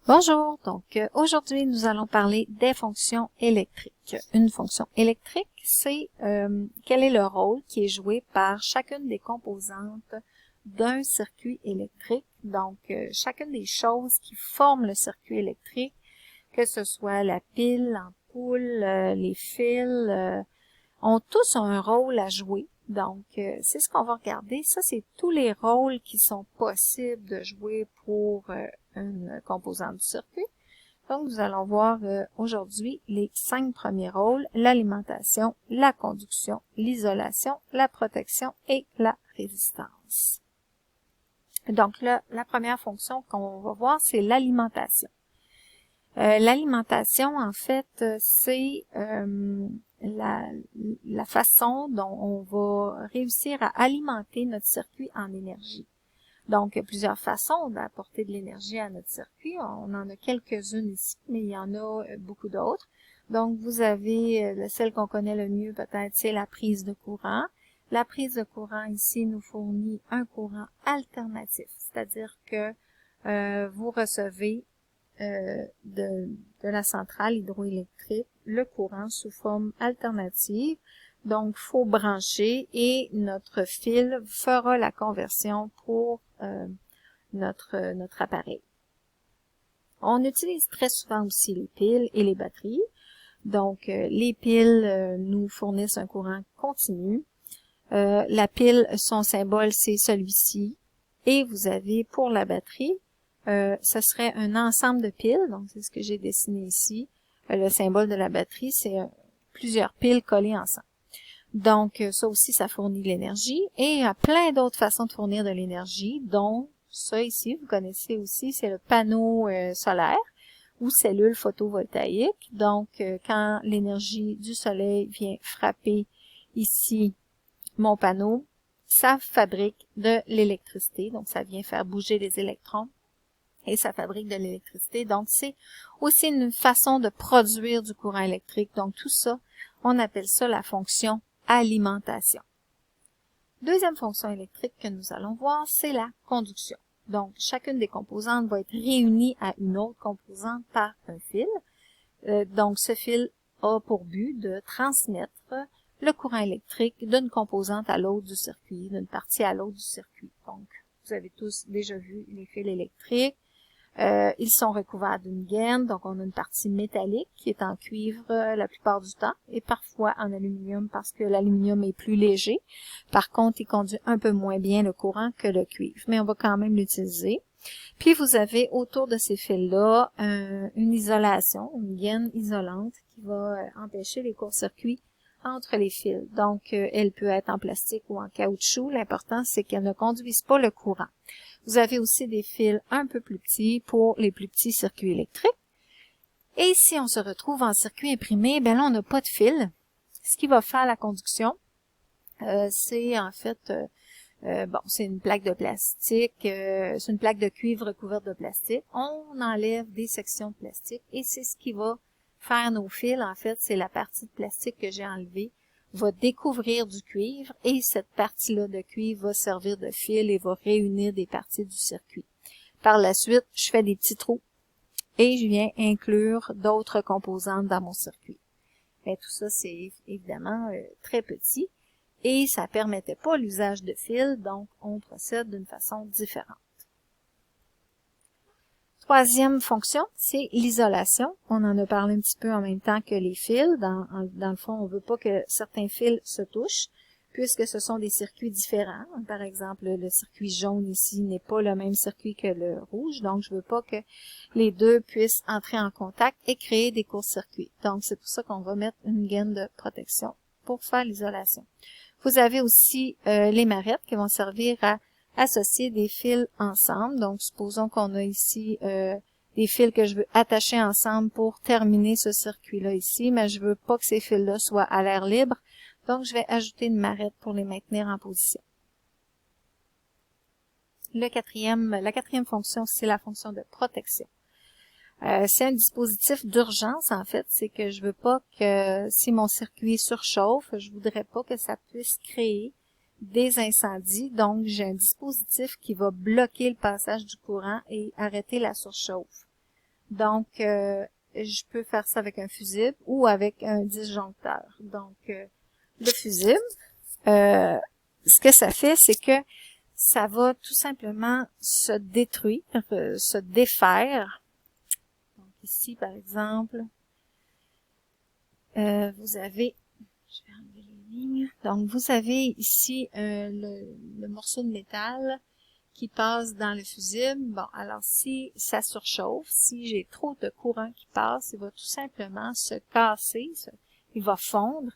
Bonjour, aujourd'hui nous allons parler des fonctions électriques. Une fonction électrique, c'est quel est le rôle qui est joué par chacune des composantes d'un circuit électrique. Donc, chacune des choses qui forment le circuit électrique, que ce soit la pile, l'ampoule, les fils, ont tous un rôle à jouer. Donc, c'est ce qu'on va regarder. Ça, c'est tous les rôles qui sont possibles de jouer pour une composante du circuit. Donc, nous allons voir aujourd'hui les 5 premiers rôles: l'alimentation, la conduction, l'isolation, la protection et la résistance. Donc, là, la première fonction qu'on va voir, c'est l'alimentation. L'alimentation, en fait, c'est la façon dont on va réussir à alimenter notre circuit en énergie. Donc, il y a plusieurs façons d'apporter de l'énergie à notre circuit. On en a quelques-unes ici, mais il y en a beaucoup d'autres. Donc, vous avez celle qu'on connaît le mieux peut-être, c'est la prise de courant. La prise de courant ici nous fournit un courant alternatif, c'est-à-dire que vous recevez de la centrale hydroélectrique le courant sous forme alternative. Donc, faut brancher et notre fil fera la conversion pour notre appareil. On utilise très souvent aussi les piles et les batteries. Donc, les piles nous fournissent un courant continu. La pile, son symbole, c'est celui-ci. Et vous avez pour la batterie, ce serait un ensemble de piles. Donc, c'est ce que j'ai dessiné ici. Le symbole de la batterie, c'est plusieurs piles collées ensemble. Donc, ça aussi, ça fournit de l'énergie. Et il y a plein d'autres façons de fournir de l'énergie, dont ça ici, vous connaissez aussi, c'est le panneau solaire ou cellule photovoltaïque. Donc, quand l'énergie du soleil vient frapper ici mon panneau, ça fabrique de l'électricité. Donc, ça vient faire bouger les électrons et ça fabrique de l'électricité. Donc, c'est aussi une façon de produire du courant électrique. Donc, tout ça, on appelle ça la fonction alimentation. Deuxième fonction électrique que nous allons voir, c'est la conduction. Donc, chacune des composantes va être réunie à une autre composante par un fil. Donc, ce fil a pour but de transmettre le courant électrique d'une composante à l'autre du circuit, d'une partie à l'autre du circuit. Donc, vous avez tous déjà vu les fils électriques. Ils sont recouverts d'une gaine, donc on a une partie métallique qui est en cuivre la plupart du temps et parfois en aluminium parce que l'aluminium est plus léger. Par contre, il conduit un peu moins bien le courant que le cuivre, mais on va quand même l'utiliser. Puis vous avez autour de ces fils-là une isolation, une gaine isolante qui va empêcher les courts-circuits entre les fils. Donc, elle peut être en plastique ou en caoutchouc. L'important, c'est qu'elle ne conduise pas le courant. Vous avez aussi des fils un peu plus petits pour les plus petits circuits électriques. Et si on se retrouve en circuit imprimé, ben là, on n'a pas de fil. Ce qui va faire la conduction, c'est en fait, c'est une plaque de plastique, c'est une plaque de cuivre recouverte de plastique. On enlève des sections de plastique et c'est ce qui va faire nos fils. En fait, c'est la partie de plastique que j'ai enlevée va découvrir du cuivre et cette partie-là de cuivre va servir de fil et va réunir des parties du circuit. Par la suite, je fais des petits trous et je viens inclure d'autres composantes dans mon circuit. Mais tout ça, c'est évidemment très petit et ça permettait pas l'usage de fil, donc on procède d'une façon différente. Troisième fonction, c'est l'isolation. On en a parlé un petit peu en même temps que les fils. Dans le fond, on veut pas que certains fils se touchent, puisque ce sont des circuits différents. Par exemple, le circuit jaune ici n'est pas le même circuit que le rouge, donc je veux pas que les deux puissent entrer en contact et créer des courts-circuits. Donc, c'est pour ça qu'on va mettre une gaine de protection pour faire l'isolation. Vous avez aussi les marettes qui vont servir à associer des fils ensemble. Donc, supposons qu'on a ici des fils que je veux attacher ensemble pour terminer ce circuit-là ici, mais je veux pas que ces fils-là soient à l'air libre. Donc, je vais ajouter une marette pour les maintenir en position. La quatrième fonction, c'est la fonction de protection. C'est un dispositif d'urgence, en fait. C'est que je veux pas que, si mon circuit surchauffe, je voudrais pas que ça puisse créer des incendies. Donc, j'ai un dispositif qui va bloquer le passage du courant et arrêter la surchauffe. Donc, je peux faire ça avec un fusible ou avec un disjoncteur. Donc, le fusible, ce que ça fait, c'est que ça va tout simplement se détruire, se défaire. Donc ici, par exemple, vous avez, je vais enlever les lignes. Donc, vous avez ici le morceau de métal qui passe dans le fusible. Bon, alors si ça surchauffe, si j'ai trop de courant qui passe, il va tout simplement se casser, il va fondre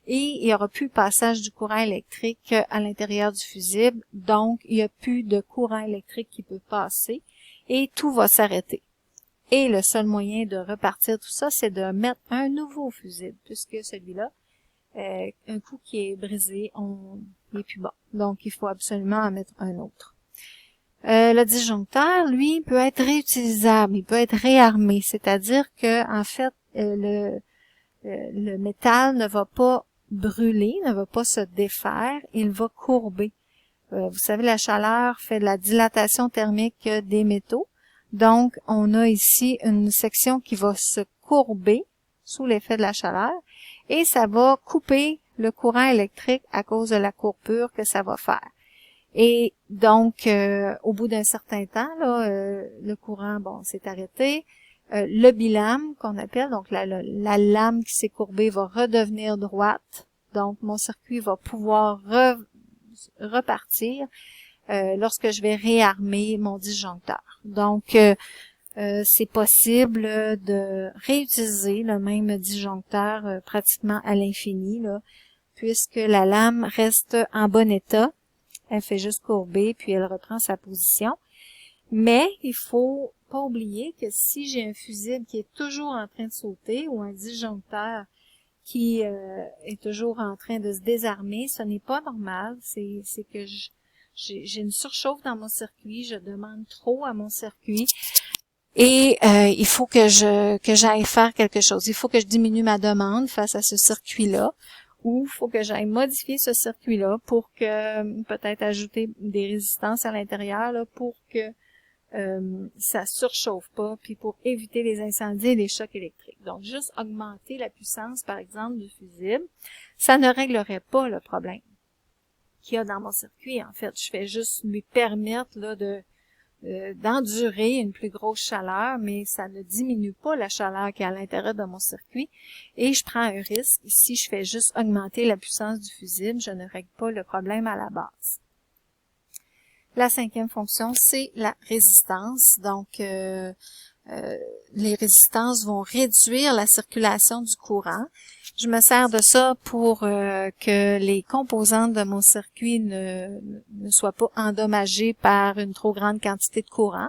et il n'y aura plus passage du courant électrique à l'intérieur du fusible. Donc, il n'y a plus de courant électrique qui peut passer et tout va s'arrêter. Et le seul moyen de repartir tout ça, c'est de mettre un nouveau fusible, puisque celui-là, un coup qui est brisé, il est plus bon. Donc, il faut absolument en mettre un autre. Le disjoncteur, lui, peut être réutilisable, il peut être réarmé, c'est-à-dire que en fait, le métal ne va pas brûler, ne va pas se défaire, il va courber. Vous savez, la chaleur fait de la dilatation thermique des métaux, donc on a ici une section qui va se courber sous l'effet de la chaleur et ça va couper le courant électrique à cause de la courbure que ça va faire. Et donc, au bout d'un certain temps, là, le courant, bon, s'est arrêté. Le bilame, qu'on appelle, donc la lame qui s'est courbée va redevenir droite. Donc, mon circuit va pouvoir repartir lorsque je vais réarmer mon disjoncteur. Donc, c'est possible de réutiliser le même disjoncteur pratiquement à l'infini, là, puisque la lame reste en bon état. Elle fait juste courber, puis elle reprend sa position. Mais il faut pas oublier que si j'ai un fusible qui est toujours en train de sauter ou un disjoncteur qui est toujours en train de se désarmer, ce n'est pas normal. C'est que j'ai une surchauffe dans mon circuit, je demande trop à mon circuit et il faut que j'aille faire quelque chose. Il faut que je diminue ma demande face à ce circuit-là. Ou il faut que j'aille modifier ce circuit-là pour que peut-être ajouter des résistances à l'intérieur là, pour que ça surchauffe pas, puis pour éviter les incendies et les chocs électriques. Donc, juste augmenter la puissance, par exemple, du fusible, ça ne réglerait pas le problème qu'il y a dans mon circuit. En fait, je fais juste lui permettre là d'endurer une plus grosse chaleur, mais ça ne diminue pas la chaleur qui est à l'intérieur de mon circuit et je prends un risque. Si je fais juste augmenter la puissance du fusible, je ne règle pas le problème à la base. La cinquième fonction, c'est la résistance. Donc, les résistances vont réduire la circulation du courant. Je me sers de ça pour que les composantes de mon circuit ne soient pas endommagées par une trop grande quantité de courant.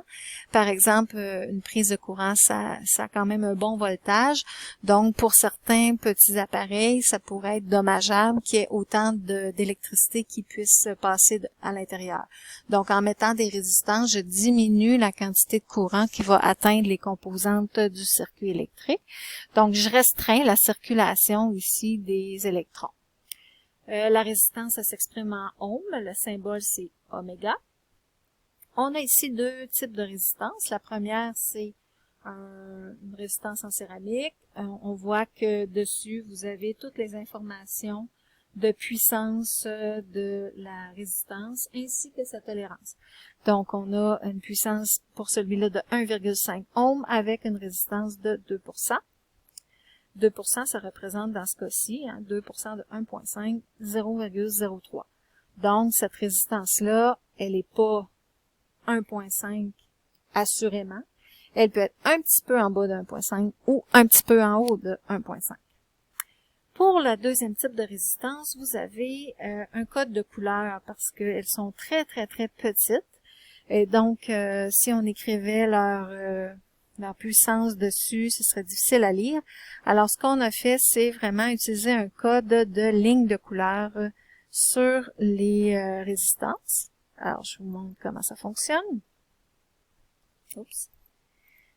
Par exemple, une prise de courant, ça a quand même un bon voltage. Donc, pour certains petits appareils, ça pourrait être dommageable qu'il y ait autant d'électricité qui puisse passer à l'intérieur. Donc, en mettant des résistances, je diminue la quantité de courant qui va atteindre les composantes du circuit électrique. Donc, je restreins la circulation ici des électrons. La résistance, ça s'exprime en ohms. Le symbole, c'est oméga. On a ici deux types de résistance. La première, c'est une résistance en céramique. On voit que dessus, vous avez toutes les informations de puissance de la résistance ainsi que sa tolérance. Donc, on a une puissance pour celui-là de 1,5 ohm avec une résistance de 2%. 2%, ça représente dans ce cas-ci, 2% de 1,5, 0,03. Donc, cette résistance-là, elle n'est pas 1,5 assurément. Elle peut être un petit peu en bas de 1,5 ou un petit peu en haut de 1,5. Pour le deuxième type de résistance, vous avez un code de couleur parce qu'elles sont très, très, très petites. Et donc, si on écrivait leur puissance dessus, ce serait difficile à lire. Alors, ce qu'on a fait, c'est vraiment utiliser un code de ligne de couleur sur les résistances. Alors, je vous montre comment ça fonctionne. Oups,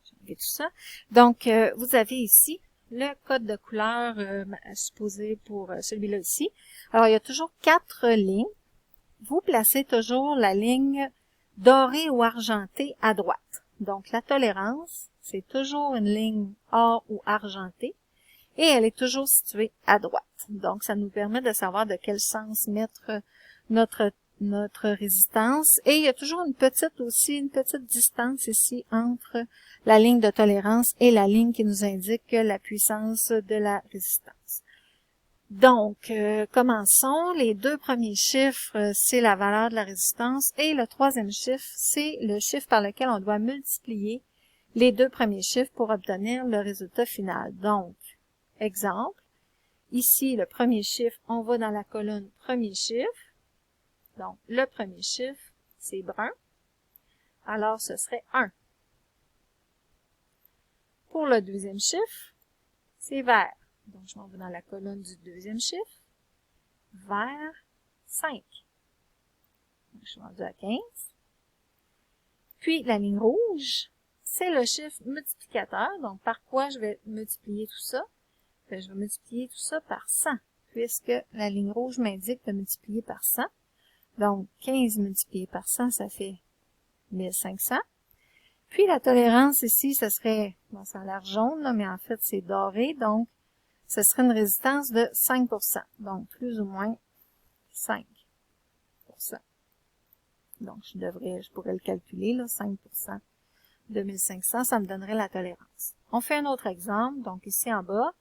j'ai enlevé tout ça. Donc, vous avez ici le code de couleur supposé pour celui-là ici. Alors, il y a toujours 4 lignes. Vous placez toujours la ligne dorée ou argentée à droite. Donc, la tolérance, c'est toujours une ligne or ou argentée et elle est toujours située à droite. Donc, ça nous permet de savoir de quel sens mettre notre résistance. Et il y a toujours une petite distance ici entre la ligne de tolérance et la ligne qui nous indique la puissance de la résistance. Donc, commençons. Les deux premiers chiffres, c'est la valeur de la résistance et le troisième chiffre, c'est le chiffre par lequel on doit multiplier les deux premiers chiffres pour obtenir le résultat final. Donc, exemple, ici, le premier chiffre, on va dans la colonne premier chiffre. Donc, le premier chiffre, c'est brun. Alors, ce serait 1. Pour le deuxième chiffre, c'est vert. Donc, je m'en vais dans la colonne du deuxième chiffre. Vert, 5. Donc, je suis rendue à 15. Puis, la ligne rouge, c'est le chiffre multiplicateur. Donc, par quoi je vais multiplier tout ça? Je vais multiplier tout ça par 100, puisque la ligne rouge m'indique de multiplier par 100. Donc, 15 multiplié par 100, ça fait 1500. Puis, la tolérance ici, ce serait, bon, ça a l'air jaune, là, mais en fait, c'est doré. Donc, ce serait une résistance de 5%. Donc, plus ou moins 5%. Donc, je pourrais le calculer, là, 5% de 1500, ça me donnerait la tolérance. On fait un autre exemple. Donc, ici en bas,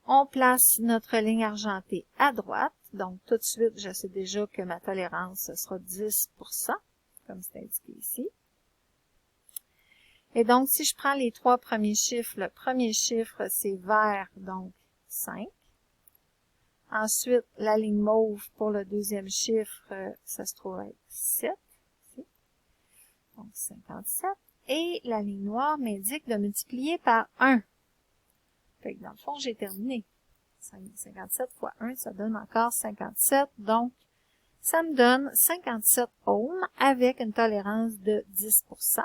on place notre ligne argentée à droite. Donc, tout de suite, je sais déjà que ma tolérance, ce sera 10%, comme c'est indiqué ici. Et donc, si je prends les trois premiers chiffres, le premier chiffre, c'est vert, donc 5. Ensuite, la ligne mauve pour le deuxième chiffre, ça se trouve être 7. Ici. Donc, 57. Et la ligne noire m'indique de multiplier par 1. Fait que dans le fond, j'ai terminé. 57 fois 1, ça donne encore 57. Donc, ça me donne 57 ohms avec une tolérance de 10%.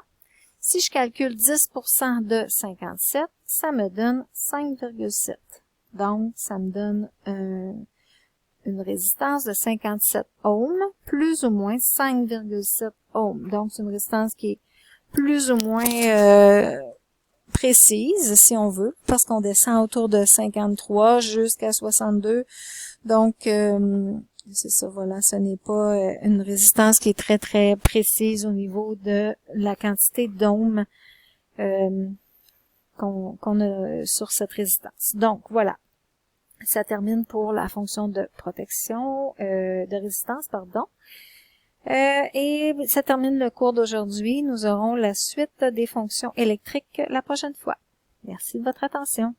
Si je calcule 10% de 57, ça me donne 5,7. Donc, ça me donne une résistance de 57 ohms, plus ou moins 5,7 ohms. Donc, c'est une résistance qui est plus ou moins précise, si on veut, parce qu'on descend autour de 53 jusqu'à 62. Donc, c'est ça, voilà, ce n'est pas une résistance qui est très, très précise au niveau de la quantité d'ohms qu'on a sur cette résistance. Donc, voilà. Ça termine pour la fonction de protection, de résistance, pardon. Et ça termine le cours d'aujourd'hui. Nous aurons la suite des fonctions électriques la prochaine fois. Merci de votre attention.